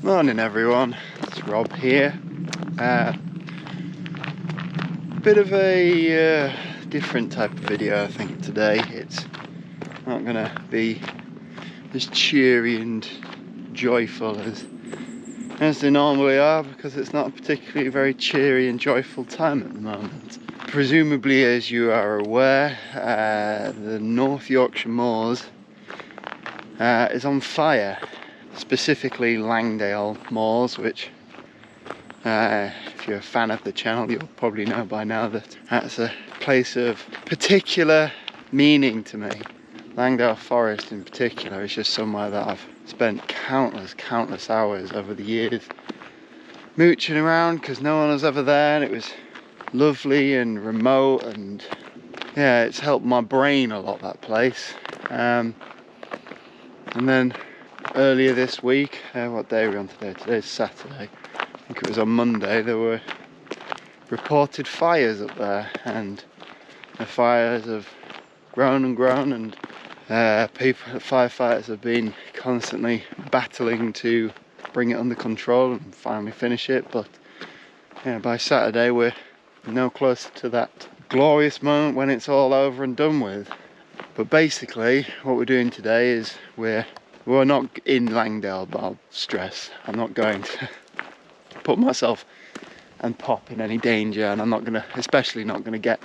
Morning everyone, it's Rob here. Bit of a different type of video I think today. It's not gonna be as cheery and joyful as they normally are, because it's not a particularly very cheery and joyful time at the moment. Presumably, as you are aware, the North Yorkshire Moors is on fire. Specifically Langdale Moors, which if you're a fan of the channel you'll probably know by now that that's a place of particular meaning to me. Langdale Forest in particular is just somewhere that I've spent countless hours over the years mooching around, because no one was ever there and it was lovely and remote, and yeah, it's helped my brain a lot, that place. And then earlier this week, what day are we on today? Today's Saturday. I think it was on Monday, there were reported fires up there, and the fires have grown and grown, and firefighters have been constantly battling to bring it under control and finally finish it. But yeah, by Saturday we're no closer to that glorious moment when it's all over and done with. But basically what we're doing today is we're not in Langdale, but I'll stress, I'm not going to put myself and Pop in any danger, and I'm not gonna, especially not gonna get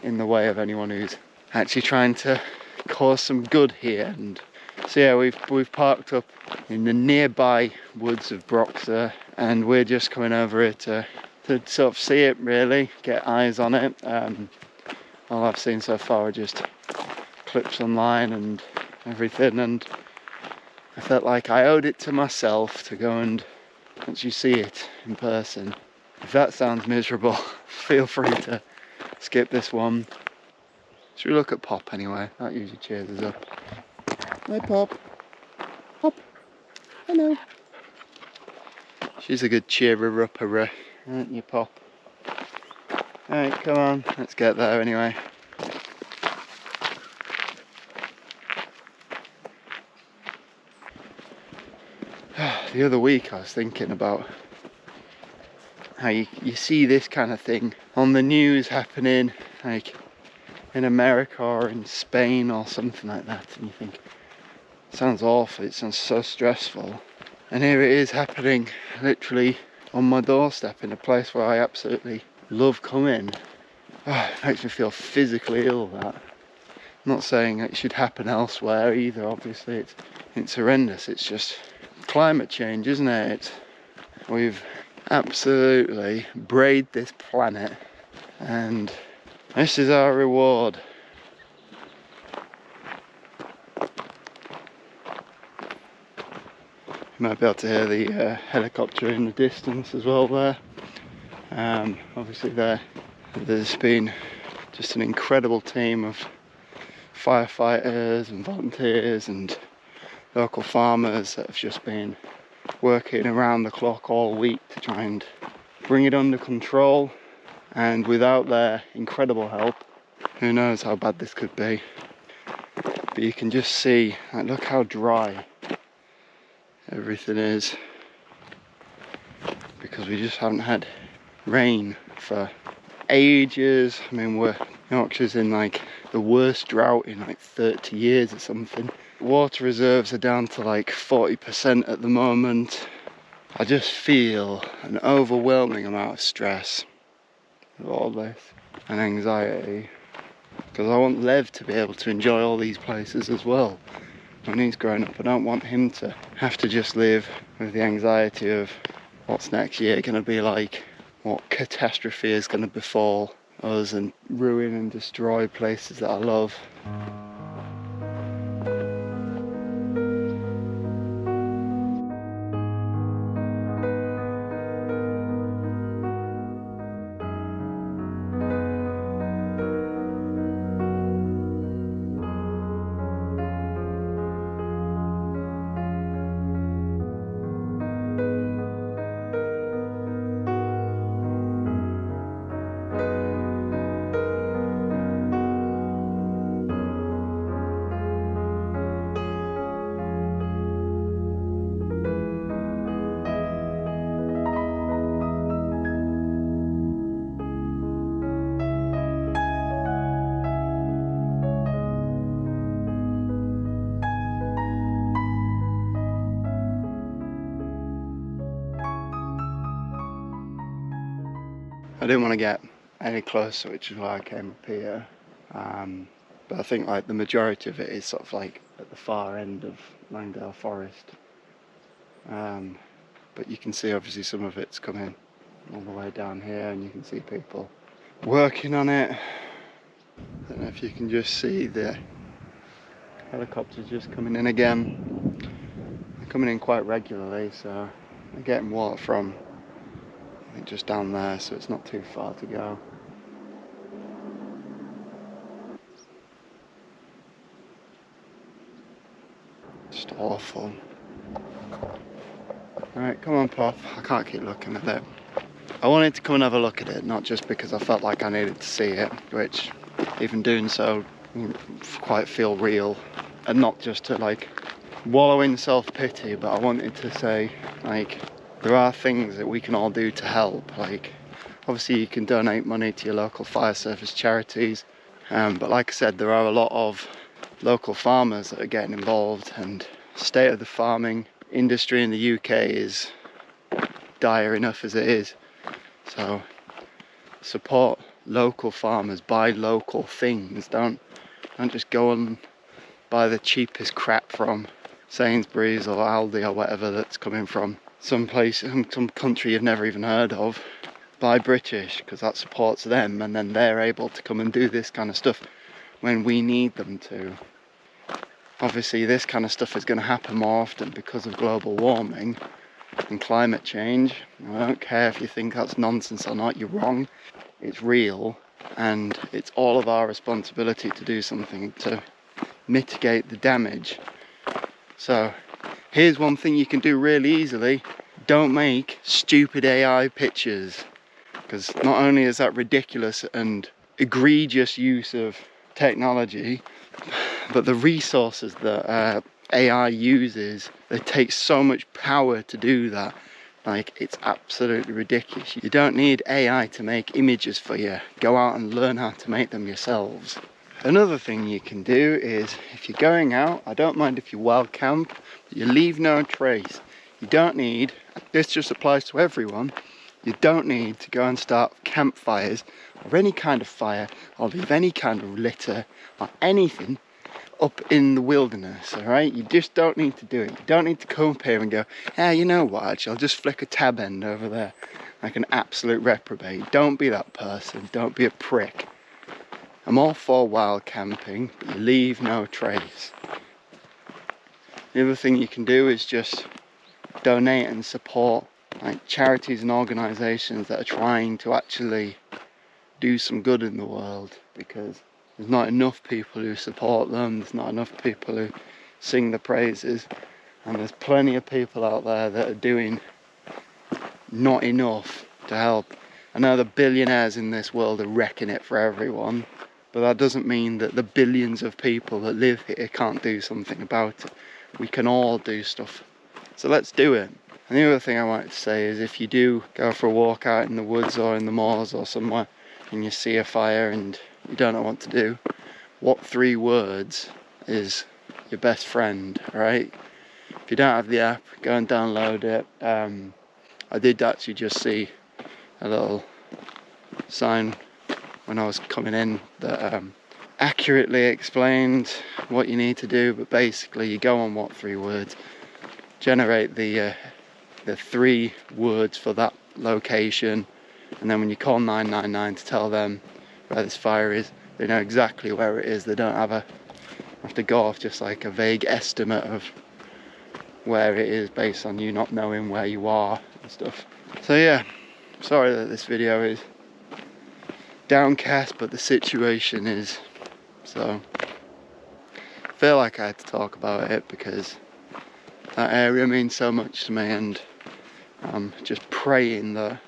in the way of anyone who's actually trying to cause some good here. And so yeah, we've parked up in the nearby woods of Broxer, and we're just coming over here to sort of see it, really, get eyes on it. All I've seen so far are just clips online and everything, and I felt like I owed it to myself to go and actually see it in person. If that sounds miserable, feel free to skip this one. Should we look at Pop anyway? That usually cheers us up. Hi Pop. Pop. Hello. She's a good cheerer-upper, aren't you, Pop? Alright, come on, let's get there anyway. The other week I was thinking about how you see this kind of thing on the news happening, like in America or in Spain or something like that, and you think, it sounds awful, it sounds so stressful, and here it is happening literally on my doorstep in a place where I absolutely love coming. It makes me feel physically ill, that. I'm not saying it should happen elsewhere either, obviously it's horrendous. It's just climate change, isn't it? We've absolutely brayed this planet, and this is our reward. You might be able to hear the helicopter in the distance as well there. Obviously there's been just an incredible team of firefighters and volunteers and local farmers that have just been working around the clock all week to try and bring it under control, and without their incredible help, who knows how bad this could be. But you can just see, like, look how dry everything is, because we just haven't had rain for ages. I mean, Yorkshire's in like the worst drought in like 30 years or something. Water reserves are down to like 40% at the moment. I just feel an overwhelming amount of stress with all this and anxiety, because I want Lev to be able to enjoy all these places as well. When he's grown up, I don't want him to have to just live with the anxiety of what's next year going to be like, what catastrophe is going to befall us and ruin and destroy places that I love. didn't want to get any closer, which is why I came up here. But I think like the majority of it is sort of like at the far end of Langdale Forest. But you can see obviously some of it's coming all the way down here, and you can see people working on it. I don't know if you can just see the helicopters just coming in again. They're coming in quite regularly, so they're getting water from, I think, just down there, so it's not too far to go. Just awful. Alright, come on, Pop. I can't keep looking at it. I wanted to come and have a look at it, not just because I felt like I needed to see it, which, even doing so, quite feel real, and not just to like wallow in self-pity, but I wanted to say, like, there are things that we can all do to help. Like, obviously you can donate money to your local fire service charities, but like I said, there are a lot of local farmers that are getting involved, and the state of the farming industry in the UK is dire enough as it is. So support local farmers, buy local things, don't just go and buy the cheapest crap from Sainsbury's or Aldi or whatever that's coming from some place, some country you've never even heard of. Buy British, because that supports them, and then they're able to come and do this kind of stuff when we need them to. Obviously this kind of stuff is going to happen more often because of global warming and climate change. I don't care if you think that's nonsense or not, you're wrong. It's real, and it's all of our responsibility to do something to mitigate the damage. So here's one thing you can do really easily: don't make stupid AI pictures, because not only is that ridiculous and egregious use of technology, but the resources that AI uses, they take so much power to do that. Like, it's absolutely ridiculous. You don't need AI to make images for you. Go out and learn how to make them yourselves. Another thing you can do is, if you're going out, I don't mind if you wild camp, but you leave no trace. You don't need, this just applies to everyone, you don't need to go and start campfires or any kind of fire or leave any kind of litter or anything up in the wilderness, alright? You just don't need to do it. You don't need to come up here and go, "Yeah, you know what, actually, I'll just flick a tab end over there," like an absolute reprobate. Don't be that person. Don't be a prick. I'm all for wild camping, but you leave no trace. The other thing you can do is just donate and support like charities and organisations that are trying to actually do some good in the world, because there's not enough people who support them, there's not enough people who sing the praises, and there's plenty of people out there that are doing not enough to help. I know the billionaires in this world are wrecking it for everyone, but that doesn't mean that the billions of people that live here can't do something about it. We can all do stuff, so let's do it. And the other thing I wanted to say is, if you do go for a walk out in the woods or in the moors or somewhere and you see a fire and you don't know what to do, what 3 words is your best friend, right? If you don't have the app, go and download it. I did actually just see a little sign when I was coming in that accurately explained what you need to do, but basically you go on what 3 words, generate the 3 words for that location, and then when you call 999 to tell them where this fire is, they know exactly where it is. They don't have to go off just like a vague estimate of where it is based on you not knowing where you are and stuff. So yeah, sorry that this video is downcast, but the situation is, so I feel like I had to talk about it because that area means so much to me, and I'm just praying that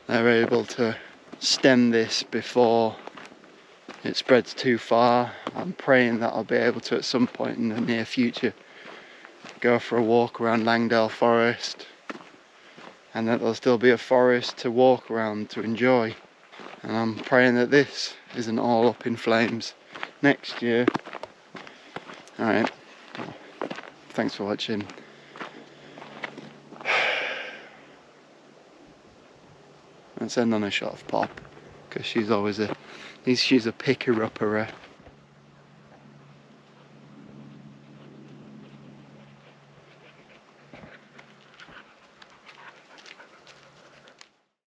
they're able to stem this before it spreads too far. I'm praying that I'll be able to, at some point in the near future, go for a walk around Langdale Forest, and that there'll still be a forest to walk around to enjoy. And I'm praying that this isn't all up in flames next year. Alright, thanks for watching. and send on a shot of pop, because she's always she's a picker-upper